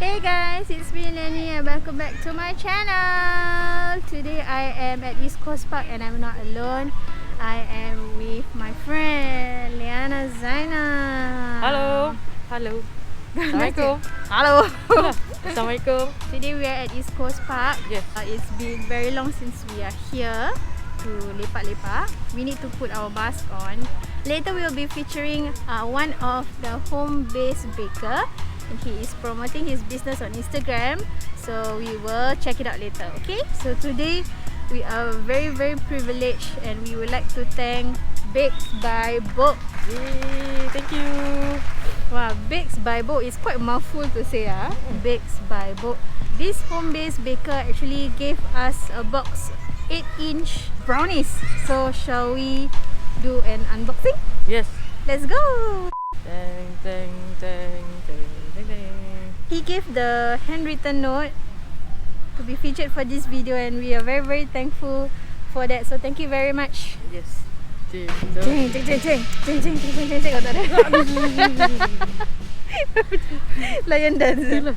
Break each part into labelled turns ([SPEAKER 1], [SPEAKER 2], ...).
[SPEAKER 1] Hey guys, it's me Lenny and welcome back to my channel. Today I am at East Coast Park and I'm not alone. I am with my friend Liyana Zainal.
[SPEAKER 2] Hello. Assalamualaikum.
[SPEAKER 1] Hello.
[SPEAKER 2] Assalamualaikum.
[SPEAKER 1] Today we are at East Coast Park.
[SPEAKER 2] Yes.
[SPEAKER 1] It's been very long since we are here to lepak-lepak. We need to put our mask on. Later we will be featuring one of the home-based baker. And he is promoting his business on Instagram, so we will check it out later. Okay, so today we are very privileged and we would like to thank Bakes by Bo.
[SPEAKER 2] Yay, thank you.
[SPEAKER 1] Wow, Bakes by Bo is quite a mouthful to say. Bakes by Bo. This home-based baker actually gave us a box 8-inch brownies. So shall we do an unboxing?
[SPEAKER 2] Yes.
[SPEAKER 1] Let's go.
[SPEAKER 2] Dang, dang, dang, dang, dang, dang.
[SPEAKER 1] He gave the handwritten note to be featured for this video and we are very thankful for that. So thank you very much.
[SPEAKER 2] Yes.
[SPEAKER 1] Jeng jeng jeng jeng jeng jeng jeng jeng. Oh, tak ada. Lion dance.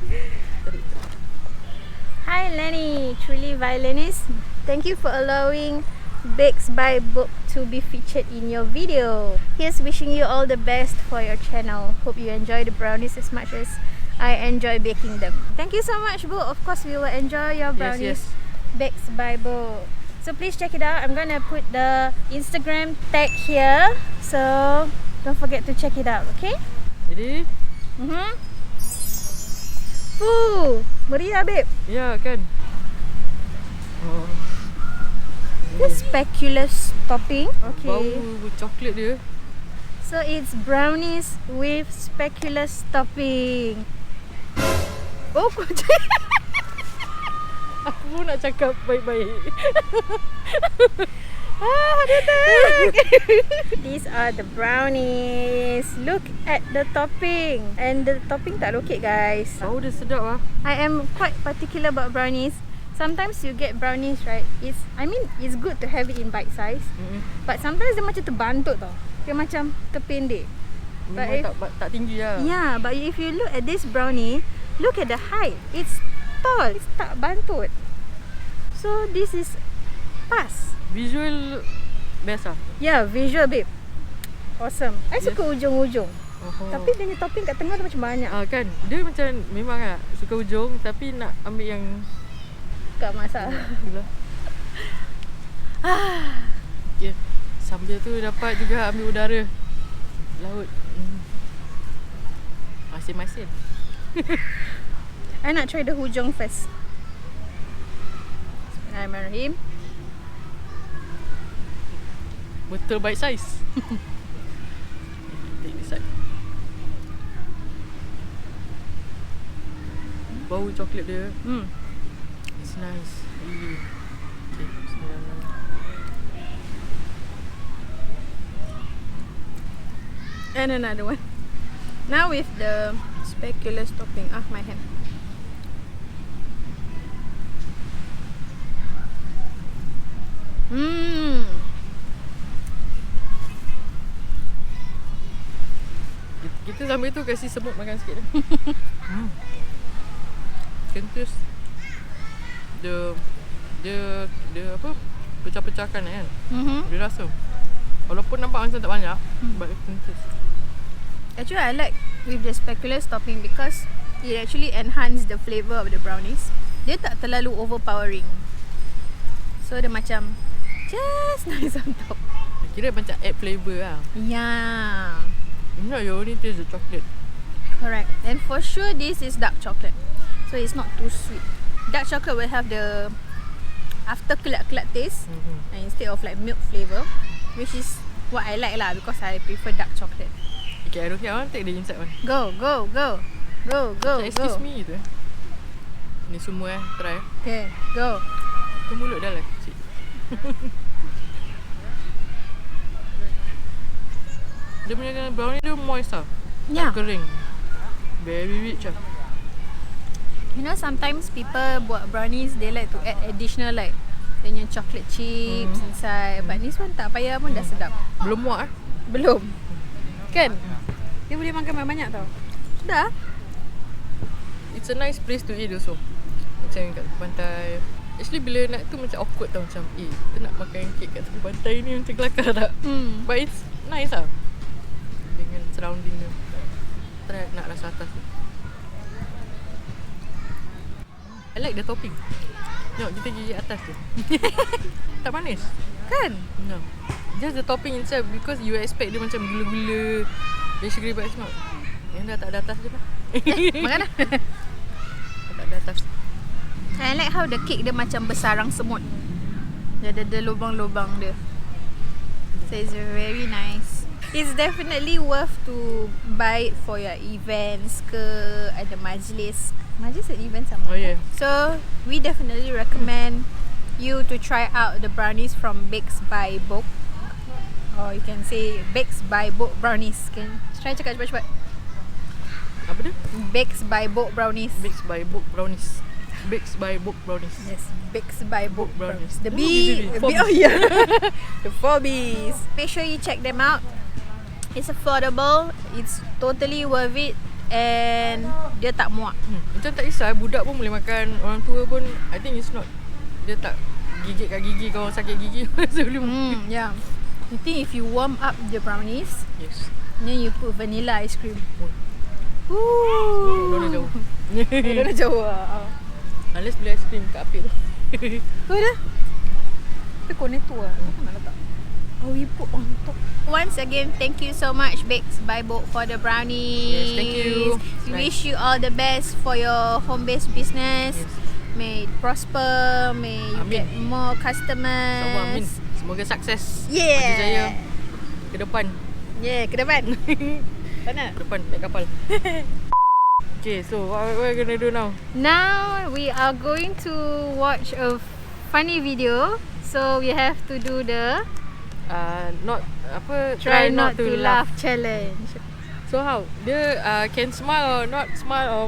[SPEAKER 1] Hi Lenny, truly violinist. Thank you for allowing Bakes by Book to be featured in your video. Here's wishing you all the best for your channel. Hope you enjoy the brownies as much as I enjoy baking them. Thank you so much, Bo. Of course, we will enjoy your brownies.
[SPEAKER 2] Yes.
[SPEAKER 1] Bakes by Bo. So please check it out. I'm gonna put the Instagram tag here, so don't forget to check it out. Okay?
[SPEAKER 2] Jadi?
[SPEAKER 1] Fuh, meriah, babe.
[SPEAKER 2] Ya kan? Oh.
[SPEAKER 1] The speculoos topping. Okay.
[SPEAKER 2] Bau coklat dia.
[SPEAKER 1] So it's brownies with speculoos topping. Oh,
[SPEAKER 2] Aku pun nak cakap baik-baik.
[SPEAKER 1] dia tak. These are the brownies. Look at the topping. And the topping tak lokek, guys.
[SPEAKER 2] Bau dia sedap ah.
[SPEAKER 1] I am quite particular about brownies. Sometimes you get brownies, right? It's good to have it in bite size. But sometimes dia macam terbantut tau. Dia macam terpendek.
[SPEAKER 2] Memang tak tinggi lah.
[SPEAKER 1] Yeah, but if you look at this brownie, look at the height. It's tall. It's tak bantut. So this is pas.
[SPEAKER 2] Visual best ah.
[SPEAKER 1] Yeah, visual babe. Awesome. I suka ujung-ujung. Tapi dia punya topping kat tengah tu macam banyak.
[SPEAKER 2] Kan? Dia macam memang ah suka ujung tapi nak ambil yang
[SPEAKER 1] tak masalah.
[SPEAKER 2] Okay. Sambil tu dapat juga ambil udara laut. Masin-masin.
[SPEAKER 1] I nak try the hujung first. Bismillahirrahmanirrahim.
[SPEAKER 2] Betul bite size. Take this side. Bau coklat dia. It's nice. Okay, bismillahirrahmanirrahim.
[SPEAKER 1] And another one. Now with the speculoos topping. My hand.
[SPEAKER 2] Kita sambil tu kasi semut makan sikit. Kentus. Dia apa? Pecah-pecahkan kan. Dia rasa. Walaupun nampak macam tak banyak, but kentus.
[SPEAKER 1] Actually, I like with the speculoos topping because it actually enhance the flavour of the brownies. Dia tak terlalu overpowering. So dia macam just nice on top.
[SPEAKER 2] Kira macam add flavour lah.
[SPEAKER 1] Yeah.
[SPEAKER 2] No, you only taste the chocolate.
[SPEAKER 1] Correct. And for sure this is dark chocolate. So it's not too sweet. Dark chocolate will have the after kelat-kelat taste instead of like milk flavour, which is what I like lah because I prefer dark chocolate.
[SPEAKER 2] Okay, I don't care. I want take the inside one.
[SPEAKER 1] Go.
[SPEAKER 2] Excuse me tu. Ni semua try.
[SPEAKER 1] Okay, go.
[SPEAKER 2] Tu mulut dah lah kecil. Dia punya brownie dia moist lah.
[SPEAKER 1] Yeah.
[SPEAKER 2] Tak kering. Very rich lah.
[SPEAKER 1] You know sometimes people buat brownies they like to add additional like dengan chocolate chips inside. But this one tak payah pun dah sedap.
[SPEAKER 2] Belum muak eh?
[SPEAKER 1] Belum. Kan? Dia boleh makan banyak-banyak tau. Sudah.
[SPEAKER 2] it's a nice place to eat also. Macam kat tepi pantai. Actually bila nak tu macam awkward tau. Macam kita nak makan kek kat tepi pantai ni macam kelakar tak? But it's nice lah. Dengan surrounding dia. Try nak rasa atas tu. I like the topping. Tengok kita gigit atas tu. Tak manis
[SPEAKER 1] Kan?
[SPEAKER 2] No. Just the topping itself. Because you expect dia macam gula-gula, vegetable bites semua. Yang dah tak ada atas je lah.
[SPEAKER 1] Makan lah.
[SPEAKER 2] Tak ada atas.
[SPEAKER 1] I like how the cake dia macam bersarang semut. Dia ada lubang-lubang dia. So it's very nice. It's definitely worth to buy it for your events ke, ada majlis. Majlis dan event sama.
[SPEAKER 2] Oh yeah.
[SPEAKER 1] So we definitely recommend you to try out the brownies from Bakes by Book. Or you can say Bakes by Book Brownies. Can try cakap cepat-cepat.
[SPEAKER 2] Apa dia?
[SPEAKER 1] Bakes by Book Brownies.
[SPEAKER 2] Bakes by Book Brownies. Bakes by Book Brownies.
[SPEAKER 1] Yes, Bakes by Book Brownies. The B,
[SPEAKER 2] Four
[SPEAKER 1] oh yeah, the 4 Bs. Make sure you check them out. It's affordable. It's totally worth it. And dia tak muak.
[SPEAKER 2] Macam tak kisah, budak pun boleh makan, orang tua pun. I think it's not, dia tak gigit kat gigi kalau sakit gigi sebelum.
[SPEAKER 1] Yeah. I think if you warm up the brownies,
[SPEAKER 2] Yes.
[SPEAKER 1] then you put vanilla ice cream.
[SPEAKER 2] Dona jauh.
[SPEAKER 1] Dona jauh lah.
[SPEAKER 2] Unless beli ice cream kat apik tu.
[SPEAKER 1] Tu dah. Tapi konektor lah. Kenapa nak letak? Oh, we put on top. Once again, thank you so much, Bakes by Book, for the brownies.
[SPEAKER 2] Yes, thank you.
[SPEAKER 1] We wish you all the best for your home-based business.
[SPEAKER 2] Yes.
[SPEAKER 1] May it prosper. May you
[SPEAKER 2] Amin.
[SPEAKER 1] get more customers.
[SPEAKER 2] Sama amin. Semoga sukses.
[SPEAKER 1] Yeah.
[SPEAKER 2] Maju jaya. Ke depan.
[SPEAKER 1] Yeah, ke depan. Mana?
[SPEAKER 2] Ke depan naik kapal. Okay, so what we're gonna do now?
[SPEAKER 1] Now we are going to watch a funny video. So we have to do the
[SPEAKER 2] Not apa,
[SPEAKER 1] try not to laugh challenge.
[SPEAKER 2] So how? Dia can smile or not smile or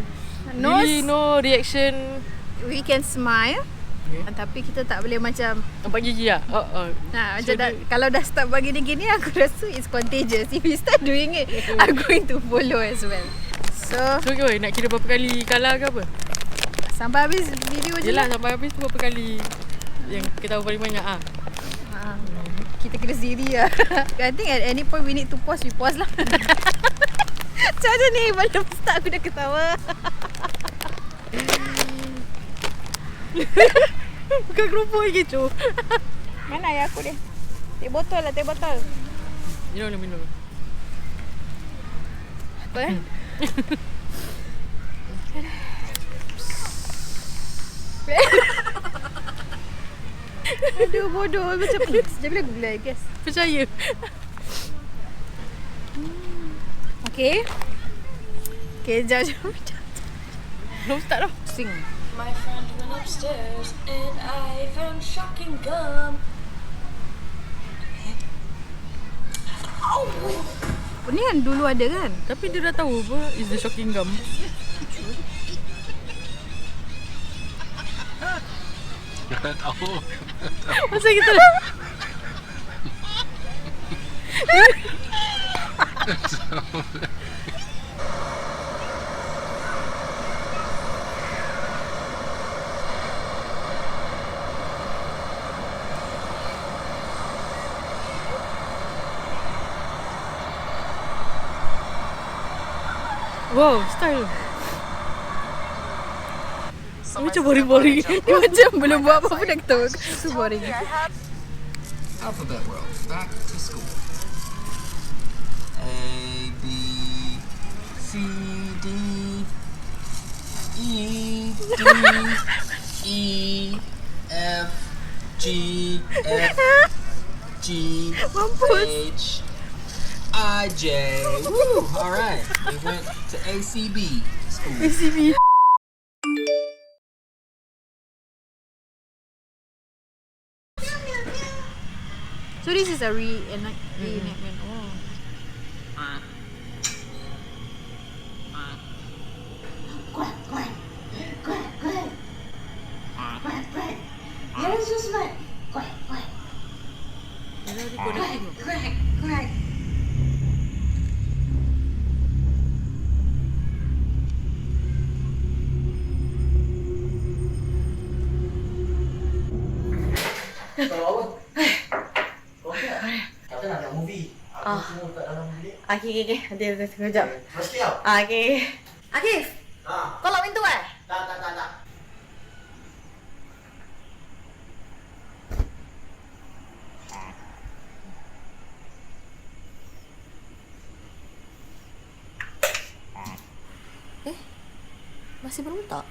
[SPEAKER 1] No
[SPEAKER 2] really no reaction.
[SPEAKER 1] We can smile,
[SPEAKER 2] Okay.
[SPEAKER 1] tapi kita tak boleh macam
[SPEAKER 2] Nampak gigi lah?
[SPEAKER 1] macam
[SPEAKER 2] So
[SPEAKER 1] kalau dah start bagi dia gini, aku rasa it's contagious. If we start doing it, I'm going to follow as well. So
[SPEAKER 2] okay, nak kira berapa kali kalah ke apa?
[SPEAKER 1] sampai habis video je
[SPEAKER 2] Yelah,
[SPEAKER 1] lah.
[SPEAKER 2] sampai habis tu berapa kali yang kita tahu paling banyak
[SPEAKER 1] Kita kena sendiri lah. I think at any point we need to pause, we pause lah. Macam mana ni, belum start aku dah ketawa.
[SPEAKER 2] Bukan keropok lagi cu.
[SPEAKER 1] Mana ayah aku dia? Teh botol lah, teh botol.
[SPEAKER 2] Minum.
[SPEAKER 1] Apa Aduh bodoh macam sekejap bila aku gulai guys.
[SPEAKER 2] Percaya.
[SPEAKER 1] Okay. Okay, jap.
[SPEAKER 2] Belum start dah.
[SPEAKER 1] Sing.
[SPEAKER 3] My friend went upstairs and I found shocking gum.
[SPEAKER 1] Ni kan dulu ada kan?
[SPEAKER 2] Tapi dia dah tahu apa is the shocking gum.
[SPEAKER 4] Kita tahu.
[SPEAKER 2] Masa kita dah wow, style. Macam boring-boring.
[SPEAKER 1] Dia macam belum buat apa-apa dah ketawa. So boring.
[SPEAKER 5] Alphabet world, back to school. A, B, C, D, E, D, E, F, G, F, G, H, I, J. Woo! All right, we went to ACB school.
[SPEAKER 2] ACB.
[SPEAKER 1] So this is a re-enactment. Oh.
[SPEAKER 3] Yeah, it's just like quack, quack, quack, quack, quack.
[SPEAKER 6] Kalau apa? Kau tak? Kata nak tengok movie. Aku semua dekat dalam bilik.
[SPEAKER 7] Okay. Nanti aku sekejap.
[SPEAKER 6] Mesti tau?
[SPEAKER 7] Okay. Akif, kau lock pintu eh?
[SPEAKER 6] Tak.
[SPEAKER 7] Masih belum tak?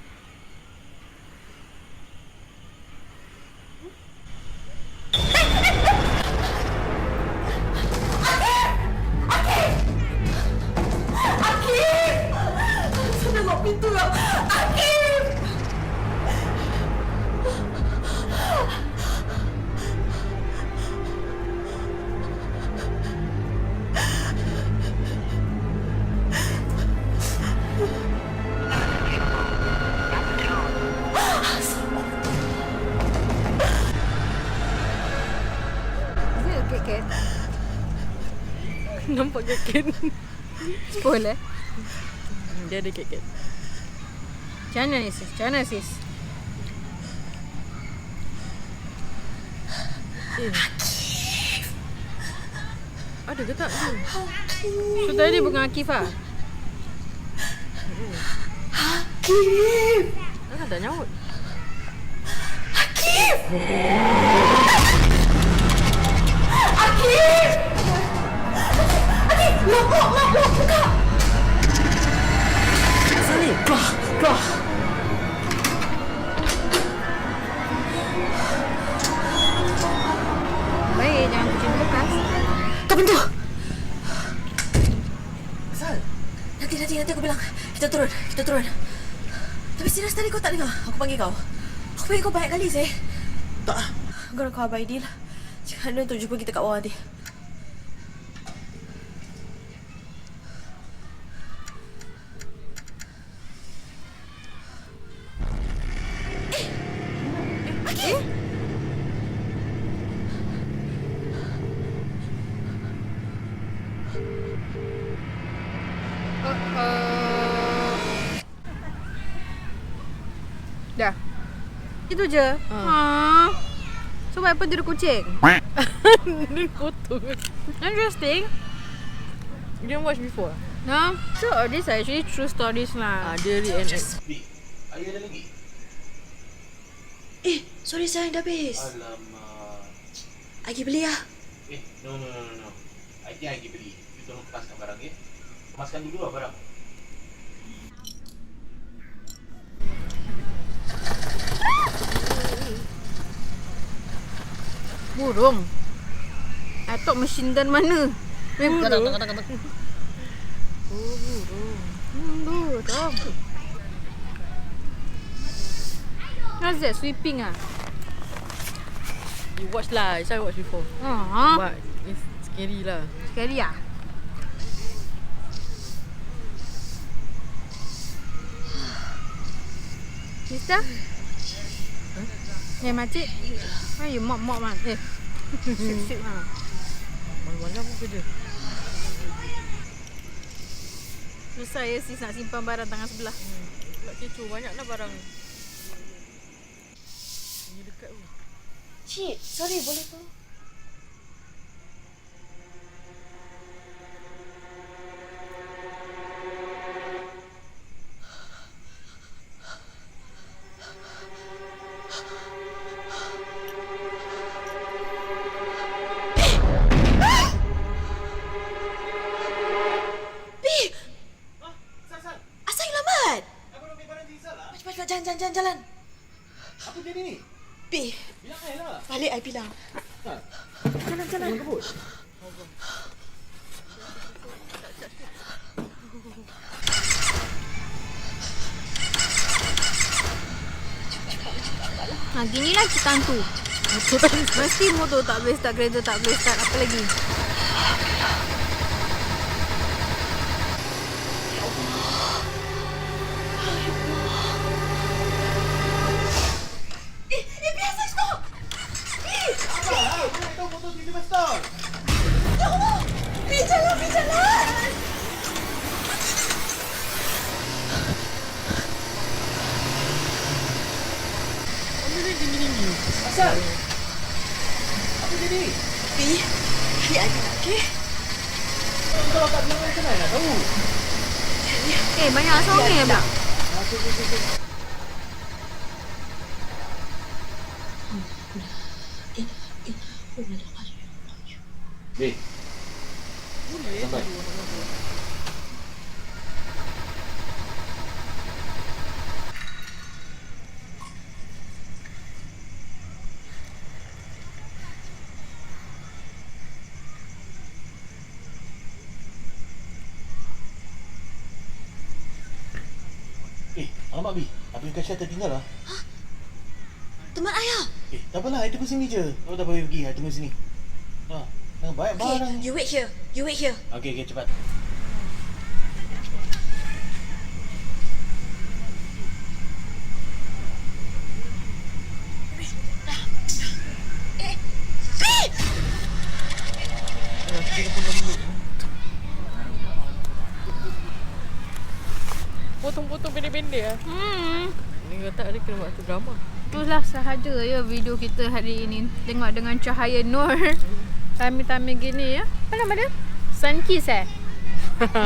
[SPEAKER 2] Nampak ket.
[SPEAKER 1] Spoil
[SPEAKER 2] Dia ada ket.
[SPEAKER 1] Macam mana sis?
[SPEAKER 2] Ada ke tak?
[SPEAKER 1] So tadi dia bukan Akif lah.
[SPEAKER 2] Takkan tak nyaut.
[SPEAKER 7] Sani, keluar.
[SPEAKER 1] Baik, jangan kucing lepas.
[SPEAKER 7] Tutup pintu.
[SPEAKER 6] Asal?
[SPEAKER 7] Nanti aku bilang. Kita turun. Tapi serius tadi kau tak dengar? Aku panggil kau banyak kali sih.
[SPEAKER 6] Tak.
[SPEAKER 7] Kau nak kau Abang Aidil. Cakap dia untuk jumpa kita kat bawah nanti.
[SPEAKER 1] Dah. Itu je. So apa tidur kucing?
[SPEAKER 2] Dia kotor.
[SPEAKER 1] Interesting.
[SPEAKER 2] You didn't watch before?
[SPEAKER 1] No. So these are actually true stories lah.
[SPEAKER 2] Dia re-enact.
[SPEAKER 6] Bi, air ada lagi?
[SPEAKER 7] Sorry sayang, dah habis.
[SPEAKER 6] Alamak.
[SPEAKER 7] I pergi beli lah.
[SPEAKER 6] No. I think I pergi beli. You tolong kepaskan barang, ya? Kemaskan dulu lah barang.
[SPEAKER 1] Burung. I thought mesin gun mana?
[SPEAKER 2] Burung.
[SPEAKER 1] Burung. What's that? Sweeping ah?
[SPEAKER 2] You watch lah. I watch before. But it's scary lah.
[SPEAKER 1] Scary ah? Mister? Makcik. Why you mop man? Sip lah.
[SPEAKER 2] Malam-malam pun kerja.
[SPEAKER 1] Susah ya sis nak simpan barang tangan sebelah.
[SPEAKER 2] Tak kecoh. Banyaklah barang. Ini dekat pun.
[SPEAKER 7] Cik, sorry boleh tu? Jalan.
[SPEAKER 6] Apa jadi ni?
[SPEAKER 7] Pi.
[SPEAKER 6] Bilang I lah.
[SPEAKER 7] Balik I bilang. Jalan.
[SPEAKER 6] Jangan kebut.
[SPEAKER 1] Ginilah cerita hantu. Mesti motor tak boleh start, kereta tak boleh start, apa lagi?
[SPEAKER 6] Apa jadi?
[SPEAKER 7] Okay?
[SPEAKER 6] Kalau tak bilang macam mana nak tahu?
[SPEAKER 1] Banyak songnya pula.
[SPEAKER 6] Weh. Sampai. Alamak Bi, Abang Kasha tertinggal lah.
[SPEAKER 7] Teman ayah.
[SPEAKER 6] Tak apalah, I tunggu sini je. Kau tak boleh pergi, I tunggu sini. Baik barang.
[SPEAKER 7] You wait here.
[SPEAKER 6] Okay, cepat.
[SPEAKER 2] Potong-potong pendek-pendek lah. Ni kata ada kena buat tu drama.
[SPEAKER 1] Itulah sahaja ya video kita hari ini. Tengok dengan cahaya nur. Time-time gini ya. Apa nama dia? Sun kiss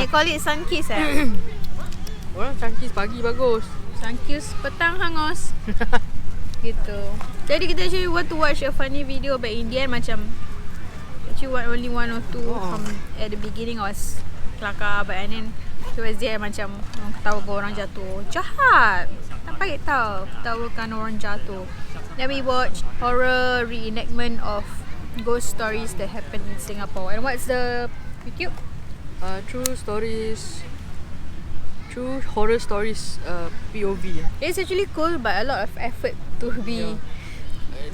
[SPEAKER 1] You call it sun kiss
[SPEAKER 2] Orang cangkis pagi bagus.
[SPEAKER 1] Sun kiss petang hangus. Gitu. Jadi kita actually want to watch a funny video, but in the end macam actually only one or two from at the beginning was kelakar, but and then towards the end macam ketawa orang jatuh. Jahat. Tak baik tau ketawakan orang jatuh. Then we watch horror reenactment of ghost stories that happen in Singapore. And what's the YouTube?
[SPEAKER 2] True horror stories POV.
[SPEAKER 1] It's actually cool, but a lot of effort to be.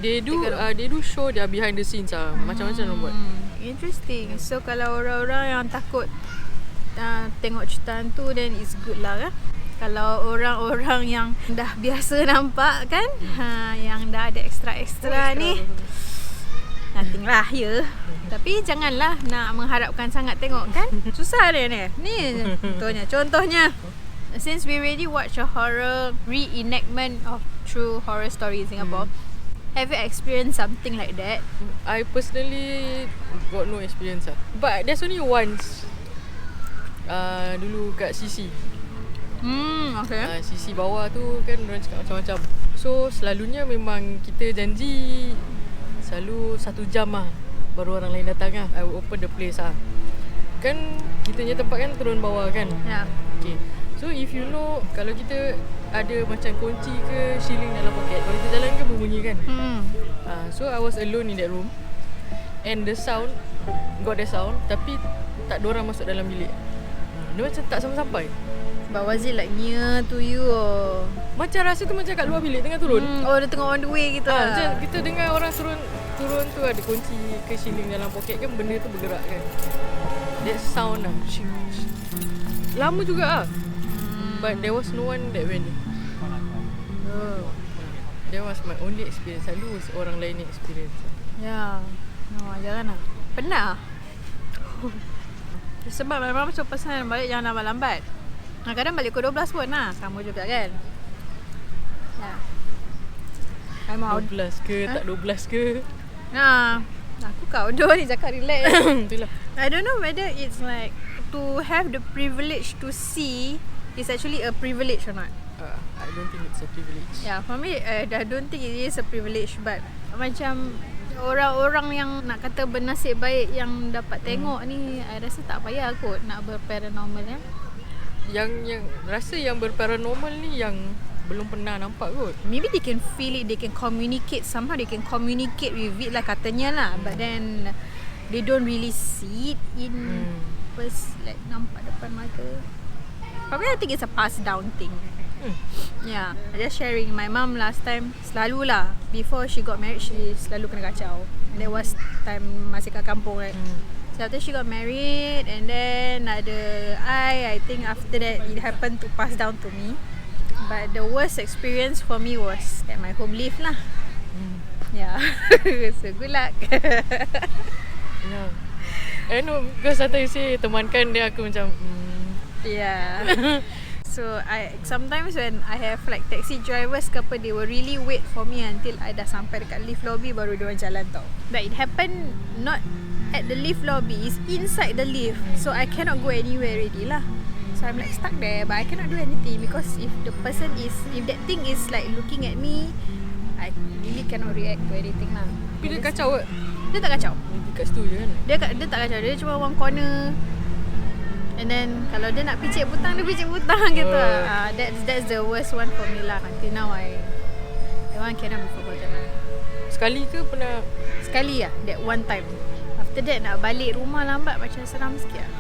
[SPEAKER 2] They do show their behind the scenes macam-macam orang buat.
[SPEAKER 1] Interesting. So kalau orang-orang yang takut tengok cerita tu, then it's good lah kan. Kalau orang-orang yang dah biasa nampak kan, yang dah ada extra ni, nothing lah ya. Tapi janganlah nak mengharapkan sangat tengok kan. Susah dia ni. Ni contohnya. Since we already watch a horror reenactment of true horror story in Singapore, have you experienced something like that?
[SPEAKER 2] I personally got no experience but there's only once. Dulu kat CC.
[SPEAKER 1] Okay.
[SPEAKER 2] CC bawah tu kan orang cakap macam-macam. So selalunya memang kita janji selalu 1 jam baru orang lain datang I will open the place Kan kita punya tempat kan turun bawah kan. Okay. So if you know, kalau kita ada macam kunci ke shilling dalam poket, kalau kita jalan kan berbunyi kan. So I was alone in that room, and the sound tapi tak ada orang masuk dalam bilik. Dia macam tak sampai-sampai.
[SPEAKER 1] But was it like near to you or?
[SPEAKER 2] Macam rasa tu macam kat luar bilik tengah turun.
[SPEAKER 1] Dia tengah on the way gitu
[SPEAKER 2] macam kita dengar orang turun tu ada kunci ke shilling dalam poket kan, benda tu bergerak kan. That sound lama juga but there was no one that went. That was my only experience. Selalu orang lain yang experience.
[SPEAKER 1] Jangan Pernah sebab memang macam pesan balik jangan lambat-lambat. Kadang balik pukul 12 pun sama juga kan. I'm out
[SPEAKER 2] 12 ke tak 12 ke.
[SPEAKER 1] Aku outdoor ni cakap relax.
[SPEAKER 2] Itulah.
[SPEAKER 1] I don't know whether it's like to have the privilege to see is actually a privilege or not.
[SPEAKER 2] I don't think it's a privilege.
[SPEAKER 1] For me I don't think it is a privilege, but macam orang-orang yang nak kata bernasib baik yang dapat tengok ni, I rasa tak payah kot nak berparanormal
[SPEAKER 2] Yang rasa yang berparanormal ni yang belum pernah nampak kot.
[SPEAKER 1] Maybe they can feel it, they can communicate, somehow they can communicate with it lah katanya lah. But then they don't really see it in first, like nampak depan mata. Probably I think it's a passed down thing. I just sharing. My mum last time selalulah before she got married, she selalu kena kacau. And that was time masih kat kampung right. So after she got married, and then I think after that it happened to pass down to me. But the worst experience for me was at my home live lah. So good luck.
[SPEAKER 2] I know because after you say temankan dia, aku macam
[SPEAKER 1] So sometimes when I have like taxi drivers ke apa, they will really wait for me until I dah sampai dekat lift lobby baru diorang jalan tau. But it happened not at the lift lobby, it's inside the lift. So I cannot go anywhere already lah. So I'm like stuck there, but I cannot do anything because if that thing is like looking at me, I really cannot react to anything lah.
[SPEAKER 2] Tapi dia kacau ke?
[SPEAKER 1] Dia tak kacau.
[SPEAKER 2] Dekat situ je kan?
[SPEAKER 1] Dia tak kacau. Dia cuma one corner. And then kalau dia nak picit butang, dia picit butang gitu lah. That's the worst one for me lah. Until now that one cannot be forgotten lah.
[SPEAKER 2] Sekali ke pernah?
[SPEAKER 1] Sekali lah, that one time. After that nak balik rumah lambat macam seram sikit lah.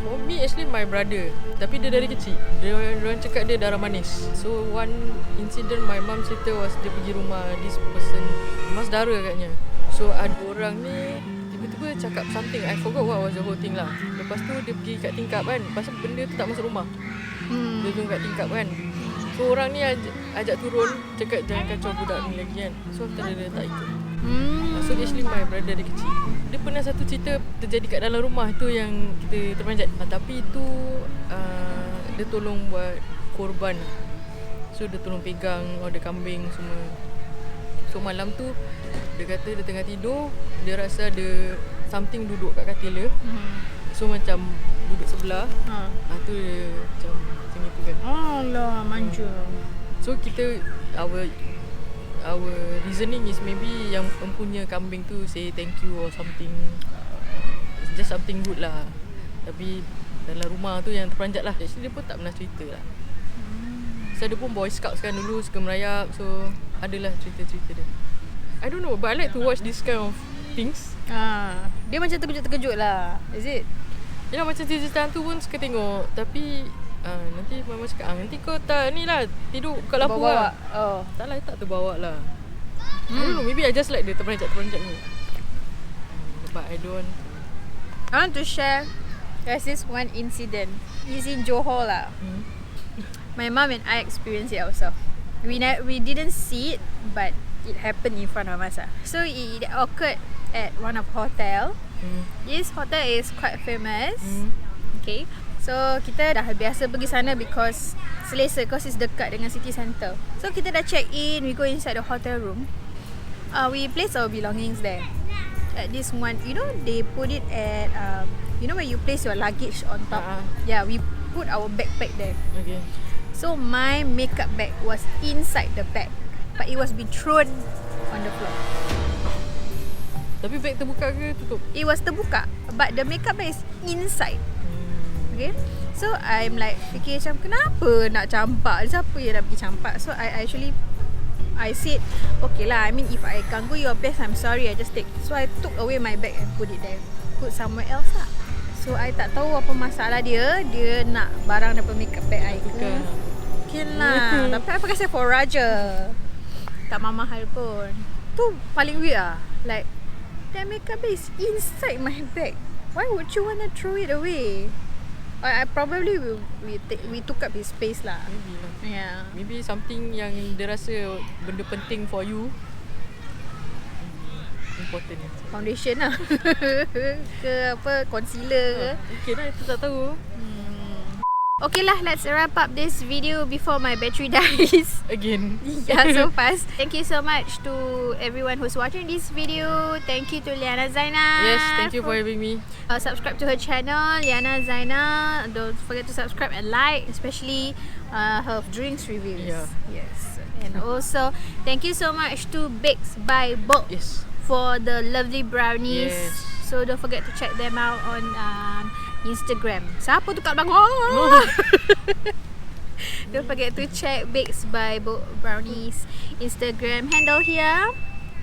[SPEAKER 2] For me actually my brother. Tapi dia dari kecil. Diorang cakap dia darah manis. So one incident my mum cerita was dia pergi rumah this person, rumah saudara katnya. So ada orang ni tiba-tiba cakap something, I forgot what was the whole thing lah. Lepas tu dia pergi kat tingkap kan. Lepas tu benda tu tak masuk rumah. Dia tunggu kat tingkap kan. So orang ni ajak turun, cakap jangan kacau budak ni lagi kan. So after dia tak ikut. So actually my brother dari kecil, dia pernah satu cerita terjadi kat dalam rumah tu yang kita terperanjat. Tapi itu dia tolong buat korban. So dia tolong pegang order kambing semua. So malam tu dia kata dia tengah tidur, dia rasa ada something duduk kat katil dia. So macam duduk sebelah. Tu dia macam itu kan.
[SPEAKER 1] Allah, manja.
[SPEAKER 2] So kita our reasoning is maybe yang mempunyai kambing tu say thank you or something. It's just something good lah. Tapi dalam rumah tu yang terperanjat lah. Actually dia pun tak pernah cerita lah. So dia pun boy scouts kan dulu, suka merayap. So adalah cerita-cerita dia. I don't know, but I like to watch this kind of things.
[SPEAKER 1] Dia macam terkejut-terkejut lah. Is it?
[SPEAKER 2] Yelah macam cerita hantu pun suka tengok. Tapi nanti mama cakap nanti kau tak ni lah tidur kat lampu lah. Tak lah, tak terbawa lah. I don't know, maybe I just like the terperanjat ni. But I don't.
[SPEAKER 1] I want to share. There's this one incident. It's in Johor lah. My mom and I experienced it ourselves. We didn't see it, but it happened in front of us lah. So it occurred at one of hotel. This hotel is quite famous. Okay. So kita dah biasa pergi sana because selesa, because it's dekat dengan city centre. So kita dah check in, we go inside the hotel room. We place our belongings there. At this one, you know, they put it at you know where you place your luggage on top. Yeah, we put our backpack there.
[SPEAKER 2] Okay.
[SPEAKER 1] So my makeup bag was inside the bag, but it was being thrown on the floor.
[SPEAKER 2] Tapi bag terbuka ke tutup?
[SPEAKER 1] It was terbuka, but the makeup bag is inside. Okay. So I'm like fikir macam kenapa nak campak? Siapa yang nak pergi campak? So I said okay lah, I mean if I ganggu your place, I'm sorry, I just take. So I took away my bag and put it there, put somewhere else lah. So I tak tahu apa masalah dia nak barang daripada makeup bag I ke. Okay lah. Tapi I pakai Sephora je, tak mahal pun. Tu paling weird lah. Like that makeup bag is inside my bag. Why would you want to throw it away? I probably we took up his space lah.
[SPEAKER 2] Maybe lah.
[SPEAKER 1] Yeah.
[SPEAKER 2] Maybe something yang dia rasa benda penting for you. Important.
[SPEAKER 1] Foundation lah. Ke apa, concealer ke.
[SPEAKER 2] Okay lah, itu tak tahu.
[SPEAKER 1] Okay lah, let's wrap up this video before my battery dies.
[SPEAKER 2] Again.
[SPEAKER 1] Yeah, so fast. Thank you so much to everyone who's watching this video. Thank you to Liyana Zainal.
[SPEAKER 2] Yes, thank you for having me.
[SPEAKER 1] Subscribe to her channel, Liyana Zainal. Don't forget to subscribe and like, especially her drinks reviews.
[SPEAKER 2] Yeah.
[SPEAKER 1] Yes. And also, thank you so much to Bakes by Bo.
[SPEAKER 2] Yes.
[SPEAKER 1] For the lovely brownies.
[SPEAKER 2] Yes.
[SPEAKER 1] So don't forget to check them out on Instagram. Siapa tu kat belakang? Don't forget to check Bakes by Brownies Instagram handle here.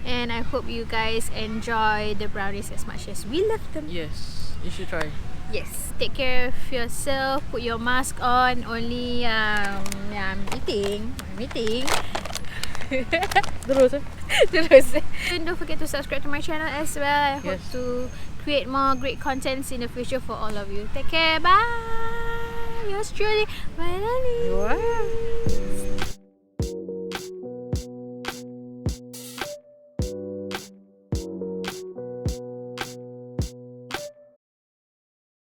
[SPEAKER 1] And I hope you guys enjoy the brownies as much as we love them.
[SPEAKER 2] Yes, you should try.
[SPEAKER 1] Yes. Take care of yourself. Put your mask on. Only I'm eating.
[SPEAKER 2] Terus
[SPEAKER 1] Terus. And don't forget to subscribe to my channel as well. I hope
[SPEAKER 2] Yes.
[SPEAKER 1] to create more great contents in the future for all of you. Take care. Bye. Yours truly, Lenny.
[SPEAKER 2] Wow.